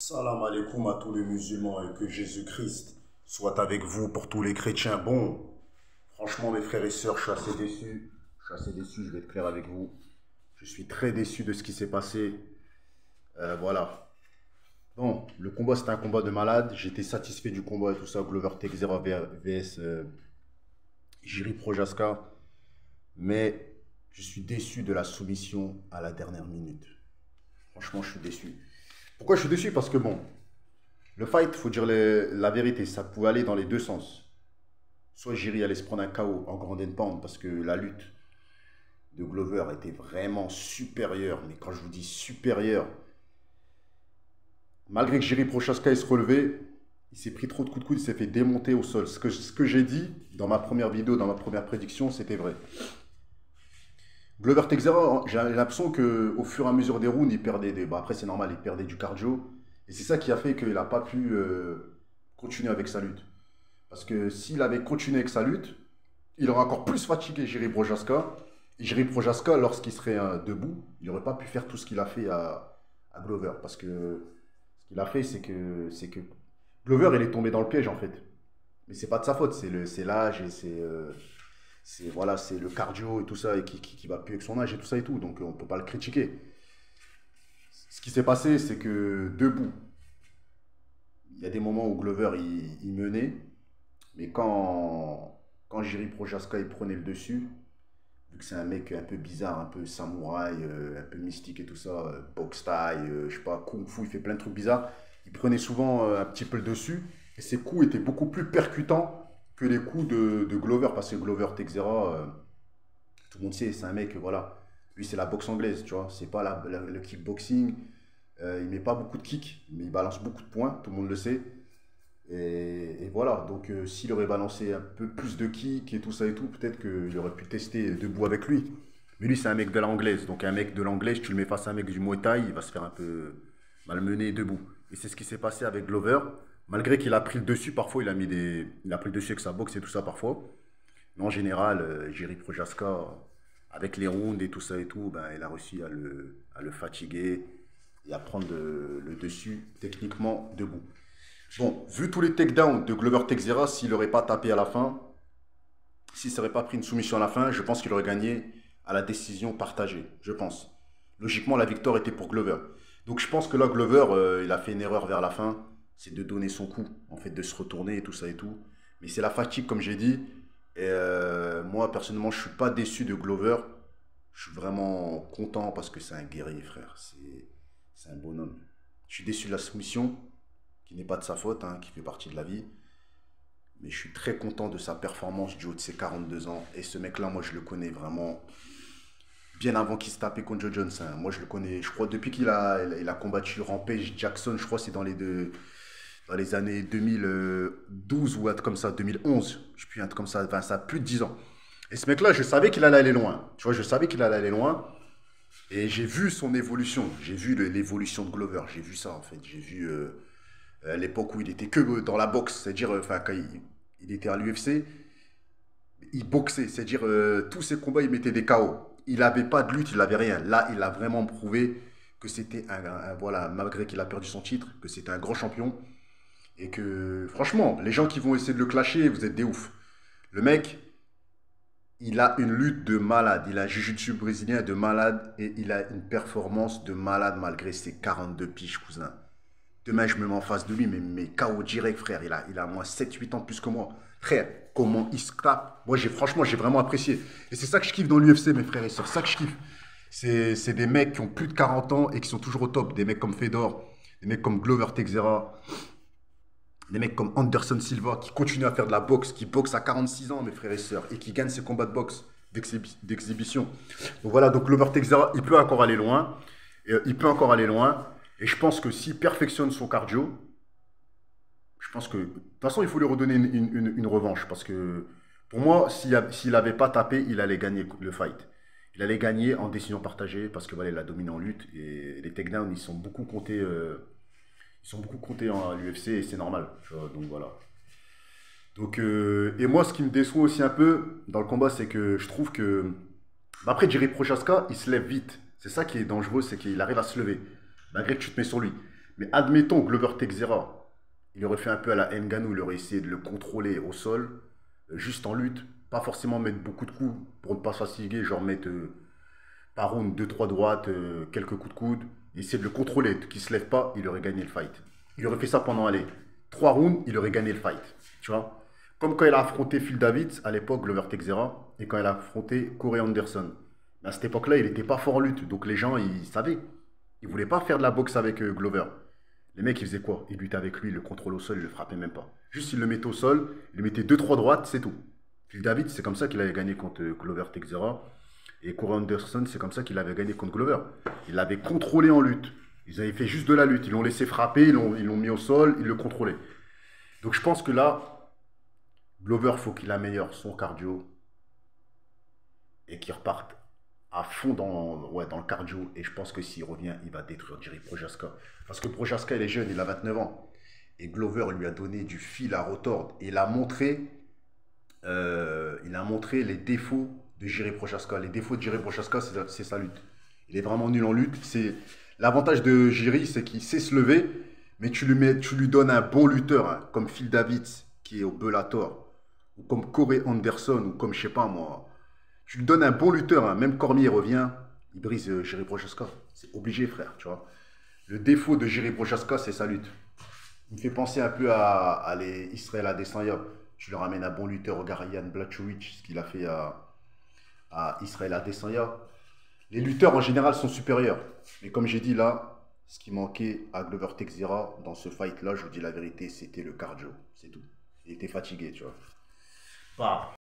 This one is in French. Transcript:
Salam alaikum à tous les musulmans et que Jésus-Christ soit avec vous pour tous les chrétiens. Bon, franchement mes frères et sœurs, je suis assez déçu. Je suis assez déçu, je vais être clair avec vous. Je suis très déçu de ce qui s'est passé. Voilà. Bon, le combat c'était un combat de malade. J'étais satisfait du combat et tout ça. Glover Teixeira vs Jiri Prochaska. Mais je suis déçu de la soumission à la dernière minute. Franchement, je suis déçu. Pourquoi je suis déçu? Parce que bon, le fight, il faut dire la vérité, ça pouvait aller dans les deux sens. Soit Jiri allait se prendre un KO en grand and pound parce que la lutte de Glover était vraiment supérieure. Mais quand je vous dis supérieure, malgré que Jiri Prochaska ait se relevé, il s'est pris trop de coups de coude, il s'est fait démonter au sol. Ce que j'ai dit dans ma première vidéo, dans ma première prédiction, c'était vrai. Glover Teixeira, j'ai l'impression qu'au fur et à mesure des rounds, il perdait des. Bah après, c'est normal, il perdait du cardio. Et c'est ça qui a fait qu'il n'a pas pu continuer avec sa lutte. Parce que s'il avait continué avec sa lutte, il aurait encore plus fatigué Jiri Prochaska. Et Jiri Prochaska, lorsqu'il serait debout, il n'aurait pas pu faire tout ce qu'il a fait à Glover. Parce que ce qu'il a fait, c'est que Glover, il est tombé dans le piège en fait. Mais c'est pas de sa faute, c'est l'âge et c'est le cardio et tout ça et qui va plus avec son âge et tout ça et tout. Donc on peut pas le critiquer. Ce qui s'est passé, c'est que debout, il y a des moments où Glover il menait, mais quand Jiri Prochaska il prenait le dessus, vu que c'est un mec un peu bizarre, un peu samouraï, un peu mystique et tout ça, boxe taille, je sais pas, kung fu, il fait plein de trucs bizarres, il prenait souvent un petit peu le dessus, et ses coups étaient beaucoup plus percutants que les coups de Glover, parce que Glover Teixeira, tout le monde sait, c'est un mec, voilà, lui c'est la boxe anglaise, tu vois, c'est pas le kickboxing, il met pas beaucoup de kicks, mais il balance beaucoup de points, tout le monde le sait. Et voilà, donc s'il aurait balancé un peu plus de kicks et tout ça et tout, peut-être qu'il aurait pu tester debout avec lui. Mais lui, c'est un mec de l'anglaise. Donc un mec de l'anglaise, tu le mets face à un mec du Muay Thai, il va se faire un peu malmener debout. Et c'est ce qui s'est passé avec Glover. Malgré qu'il a pris le dessus, parfois il a pris le dessus avec sa boxe et tout ça parfois. Mais en général, Jiri Prochaska, avec les rounds et tout ça et tout, ben, il a réussi à le fatiguer et à prendre le dessus techniquement debout. Bon, vu tous les takedowns de Glover Teixeira, s'il n'aurait pas tapé à la fin, s'il ne s'aurait pas pris une soumission à la fin, je pense qu'il aurait gagné à la décision partagée, je pense. Logiquement, la victoire était pour Glover. Donc je pense que là, Glover, il a fait une erreur vers la fin, c'est de donner son coup, en fait, de se retourner et tout ça et tout. Mais c'est la fatigue, comme j'ai dit. Et moi, personnellement, je ne suis pas déçu de Glover. Je suis vraiment content parce que c'est un guerrier, frère. C'est un bonhomme. Je suis déçu de la soumission qui n'est pas de sa faute, hein, qui fait partie de la vie. Mais je suis très content de sa performance du haut de ses 42 ans. Et ce mec-là, moi, je le connais vraiment bien avant qu'il se tapait contre Joe Jones. Hein. Moi, je le connais, je crois, depuis qu'il a combattu Rampage Jackson, je crois, c'est dans les années 2012 ou un truc comme ça, 2011. Je sais plus, un truc comme ça, enfin, ça a plus de 10 ans. Et ce mec-là, je savais qu'il allait aller loin. Tu vois, je savais qu'il allait aller loin. Et j'ai vu son évolution. J'ai vu l'évolution de Glover. J'ai vu ça, en fait. J'ai vu à l'époque où il était que dans la boxe, c'est-à-dire enfin quand il était à l'UFC, il boxait, c'est-à-dire tous ses combats il mettait des KO. Il n'avait pas de lutte, il n'avait rien. Là, il a vraiment prouvé que c'était voilà, malgré qu'il a perdu son titre, que c'était un grand champion et que franchement, les gens qui vont essayer de le clasher, vous êtes des oufs. Le mec, il a une lutte de malade, il a un jiu-jitsu brésilien de malade et il a une performance de malade malgré ses 42 piges, cousin. Demain, je me mets en face de lui, mais KO direct, frère. Il a moins 7-8 ans de plus que moi. Frère, comment il se tape. Moi, franchement, j'ai vraiment apprécié. Et c'est ça que je kiffe dans l'UFC, mes frères et sœurs. C'est ça que je kiffe. C'est des mecs qui ont plus de 40 ans et qui sont toujours au top. Des mecs comme Fedor, des mecs comme Glover Teixeira, des mecs comme Anderson Silva qui continuent à faire de la boxe, qui boxent à 46 ans, mes frères et sœurs, et qui gagnent ses combats de boxe d'exhibition. Donc voilà, donc Glover Teixeira, il peut encore aller loin. Il peut encore aller loin. Et je pense que s'il perfectionne son cardio, je pense que... De toute façon, il faut lui redonner une revanche. Parce que pour moi, s'il n'avait pas tapé, il allait gagner le fight. Il allait gagner en décision partagée parce que voilà, il a dominé en lutte. Et les takedowns, ils sont beaucoup comptés, à l'UFC et c'est normal. Tu vois, donc voilà. Donc, et moi, ce qui me déçoit aussi un peu dans le combat, c'est que je trouve que... Après, Jiri Prochaska, il se lève vite. C'est ça qui est dangereux, c'est qu'il arrive à se lever, malgré que tu te mets sur lui. Mais admettons Glover Teixeira, il aurait fait un peu à la Ngannou, il aurait essayé de le contrôler au sol, juste en lutte, pas forcément mettre beaucoup de coups pour ne pas se fatiguer, genre mettre par round deux trois droites, quelques coups de coude, essayer de le contrôler, qu'il ne se lève pas, il aurait gagné le fight. Il aurait fait ça pendant, allez, 3 rounds, il aurait gagné le fight. Tu vois? Comme quand il a affronté Phil Davids, à l'époque, Glover Teixeira, et quand il a affronté Corey Anderson. Mais à cette époque-là, il n'était pas fort en lutte, donc les gens, ils savaient. Ils ne voulaient pas faire de la boxe avec Glover. Les mecs, ils faisaient quoi? Ils luttaient avec lui, ils le contrôlaient au sol, ils le frappaient même pas. Juste, ils le mettaient au sol, ils le mettaient deux trois droites, c'est tout. Phil Davids, c'est comme ça qu'il avait gagné contre Glover Teixeira. Et Corey Anderson, c'est comme ça qu'il avait gagné contre Glover. Il l'avait contrôlé en lutte. Ils avaient fait juste de la lutte. Ils l'ont laissé frapper, ils l'ont mis au sol, ils le contrôlaient. Donc je pense que là, Glover, faut qu'il améliore son cardio et qu'il reparte à fond dans le cardio. Et je pense que s'il revient, il va détruire Jerry Prochaska. Parce que Prochaska, il est jeune, il a 29 ans. Et Glover lui a donné du fil à retordre. Et il a montré les défauts de Jerry Prochaska. Les défauts de Jerry Prochaska, c'est sa lutte. Il est vraiment nul en lutte. L'avantage de Jerry, c'est qu'il sait se lever, mais tu lui donnes un bon lutteur, hein, comme Phil Davids, qui est au Bellator, ou comme Corey Anderson, ou comme, je sais pas moi. Tu lui donnes un bon lutteur, hein, même Cormier revient, il brise Jerry Prochaska. C'est obligé, frère, tu vois. Le défaut de Jerry Prochaska, c'est sa lutte. Il me fait penser un peu à les Israël Adesanya. Tu leur ramènes un bon lutteur, regarde Yann Blachowicz, ce qu'il a fait à Israël Adesanya. Les lutteurs en général sont supérieurs. Mais comme j'ai dit là, ce qui manquait à Glover Teixeira dans ce fight-là, je vous dis la vérité, c'était le cardio. C'est tout. Il était fatigué, tu vois. Bah,